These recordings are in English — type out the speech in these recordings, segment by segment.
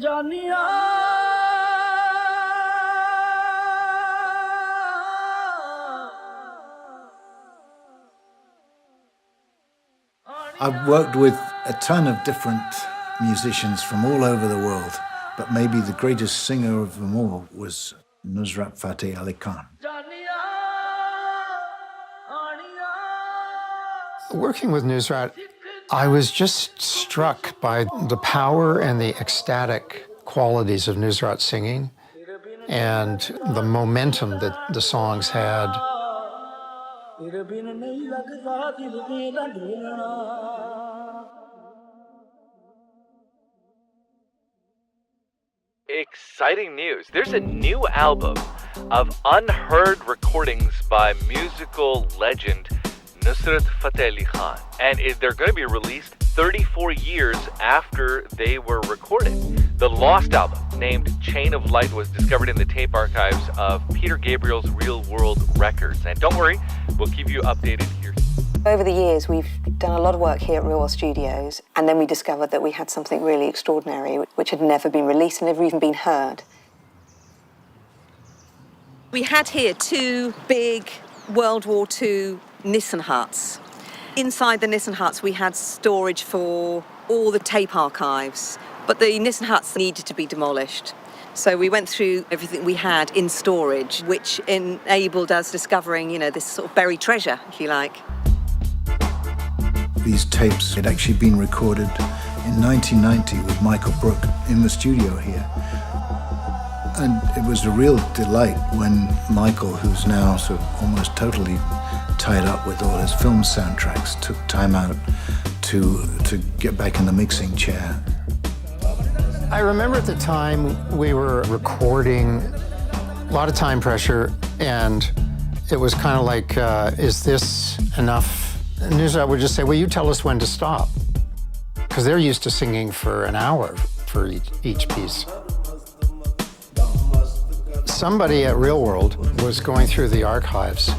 I've worked with a ton of different musicians from all over the world, but maybe the greatest singer of them all was Nusrat Fateh Ali Khan. Working with Nusrat, I was just struck by the power and the ecstatic qualities of Nusrat's singing and the momentum that the songs had. Exciting news. There's a new album of unheard recordings by musical legend Nusrat Fateh Ali Khan. And they're going to be released 34 years after they were recorded. The lost album, named Chain of Light, was discovered in the tape archives of Peter Gabriel's Real World Records. And don't worry, we'll keep you updated here. Over the years, we've done a lot of work here at Real World Studios, and then we discovered that we had something really extraordinary, which had never been released and never even been heard. We had here two big World War II Nissen huts. Inside the Nissen huts, we had storage for all the tape archives, but the Nissen huts needed to be demolished. So we went through everything we had in storage, which enabled us discovering, this sort of buried treasure, if you like. These tapes had actually been recorded in 1990 with Michael Brook in the studio here. And it was a real delight when Michael, who's now sort of almost totally tied up with all his film soundtracks, took time out to get back in the mixing chair. I remember at the time we were recording, a lot of time pressure, and it was kind of like, is this enough? And Nusrat would just say, well, you tell us when to stop. Because they're used to singing for an hour for each piece. Somebody at Real World was going through the archives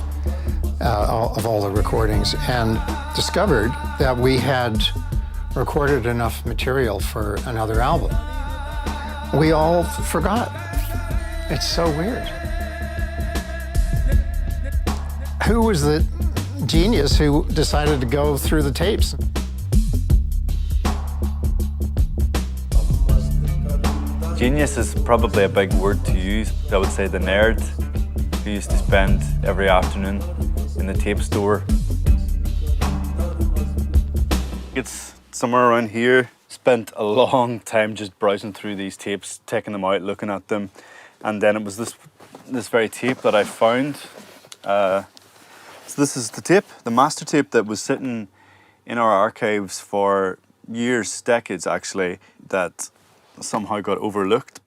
of all the recordings and discovered that we had recorded enough material for another album. We all forgot. It's so weird. Who was the genius who decided to go through the tapes? Genius is probably a big word to use. I would say the nerd who used to spend every afternoon in the tape store. It's somewhere around here. Spent a long time just browsing through these tapes, taking them out, looking at them. And then it was this very tape that I found. So this is the tape, the master tape that was sitting in our archives for years, decades actually, that somehow got overlooked.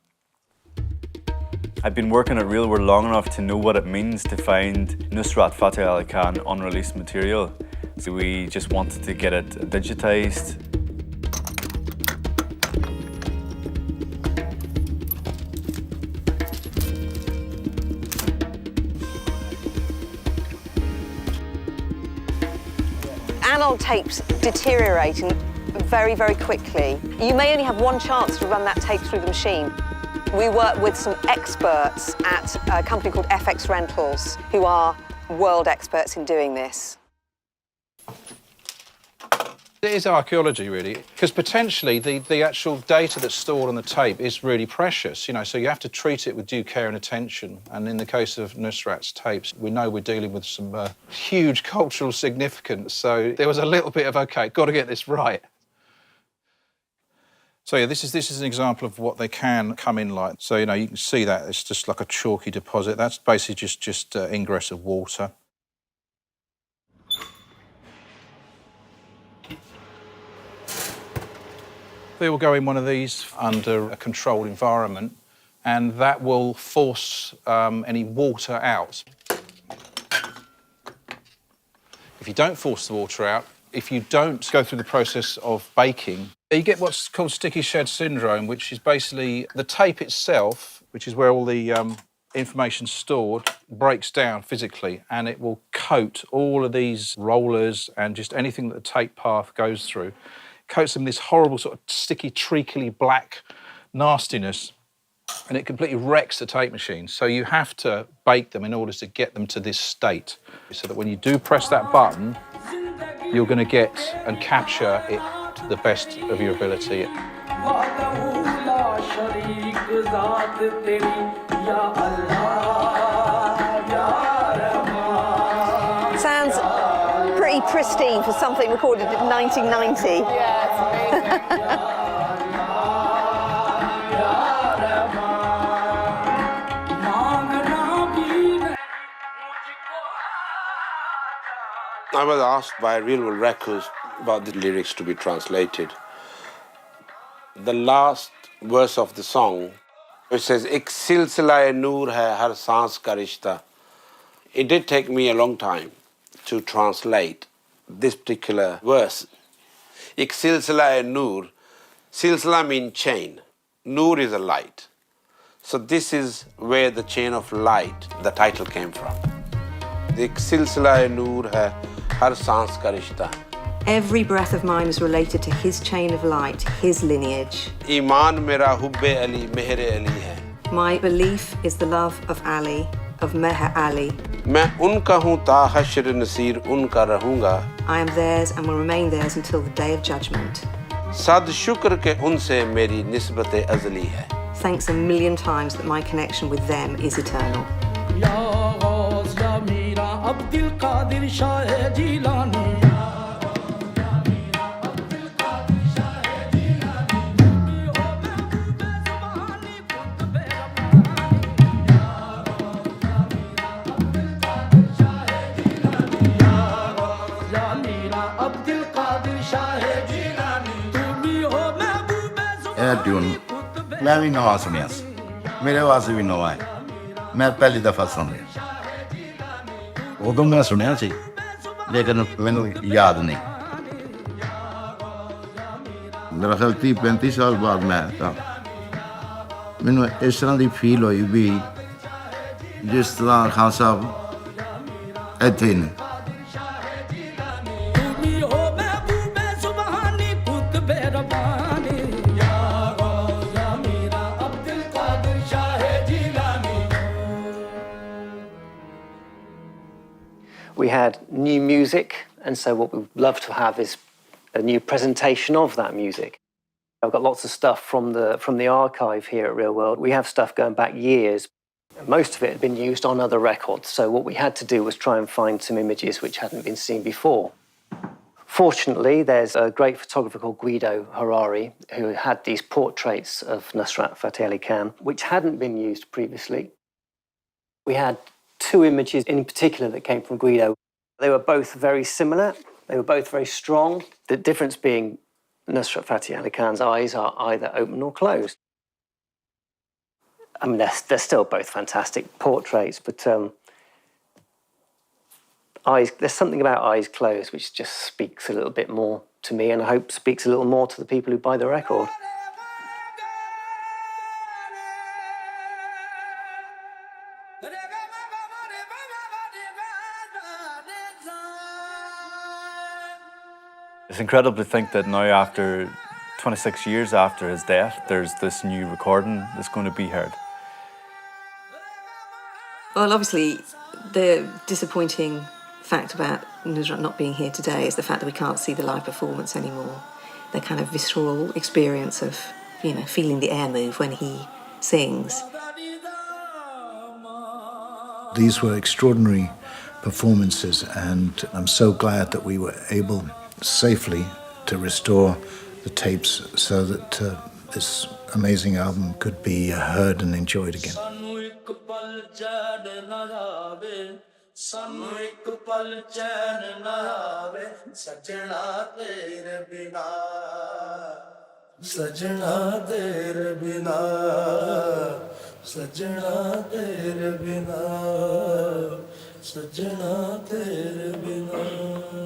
I've been working at Real World long enough to know what it means to find Nusrat Fateh Ali Khan unreleased material. So we just wanted to get it digitized. Analog tapes deteriorating very, very quickly. You may only have one chance to run that tape through the machine. We work with some experts at a company called FX Rentals, who are world experts in doing this. It is archaeology, really, because potentially the actual data that's stored on the tape is really precious, so you have to treat it with due care and attention. And in the case of Nusrat's tapes, we know we're dealing with some huge cultural significance, so there was a little bit of, OK, got to get this right. So yeah, this is an example of what they can come in like. So, you can see that it's just like a chalky deposit. That's basically just ingress of water. They will go in one of these under a controlled environment, and that will force any water out. If you don't force the water out, if you don't go through the process of baking, you get what's called sticky shed syndrome, which is basically the tape itself, which is where all the information's stored, breaks down physically, and it will coat all of these rollers and just anything that the tape path goes through. Coats them in this horrible sort of sticky, treacly black nastiness, and it completely wrecks the tape machine. So you have to bake them in order to get them to this state, so that when you do press that button, you're going to get and capture it to the best of your ability. Sounds pretty pristine for something recorded in 1990. Yeah, it's amazing. I was asked by Real World Records about the lyrics to be translated. The last verse of the song, which says, "Ek silsila-e noor hai har saans ka rishta." It did take me a long time to translate this particular verse. Ek silsila-e noor, silsila means chain, noor is a light. So this is where the chain of light, the title came from. Ek silsila-e noor hai har saans ka rishta. Every breath of mine is related to his chain of light, his lineage. Iman mera hubbe Ali, mehre Ali hai. My belief is the love of Ali, of Meher Ali. मैं उनका हूँ ता हश्र नसीर उनका रहूँगा. I am theirs and will remain theirs until the day of judgment. सद शुक्र के उनसे मेरी निस्बत अज़ली है. Thanks a million times that my connection with them is eternal. Tune मैं भी नवा सुनिया मेरे वास्ते भी नवा है मैं पहली दफा सुन रहा उदों मैं सुनिया सी लेकिन मैनू याद नहीं मेरा ख्याल 30-35 साल बाद मैं मैनू इस तरह की फील हुई भी जिस तरह खान साहब इत्थे ने We had new music, and so what we'd love to have is a new presentation of that music. I've got lots of stuff from the archive here at Real World. We have stuff going back years. Most of it had been used on other records, so what we had to do was try and find some images which hadn't been seen before. Fortunately, there's a great photographer called Guido Harari who had these portraits of Nusrat Fateh Ali Khan, which hadn't been used previously. We had two images in particular that came from Guido. They were both very similar. They were both very strong. The difference being Nusrat Fateh Ali Khan's eyes are either open or closed. I mean, they're still both fantastic portraits, but there's something about eyes closed which just speaks a little bit more to me, and I hope speaks a little more to the people who buy the record. It's incredible to think that now, after 26 years after his death, there's this new recording that's going to be heard. Well, obviously, the disappointing fact about Nusrat not being here today is the fact that we can't see the live performance anymore. The kind of visceral experience of, feeling the air move when he sings. These were extraordinary performances, and I'm so glad that we were able safely to restore the tapes so that this amazing album could be heard and enjoyed again. सजना तेरे बिना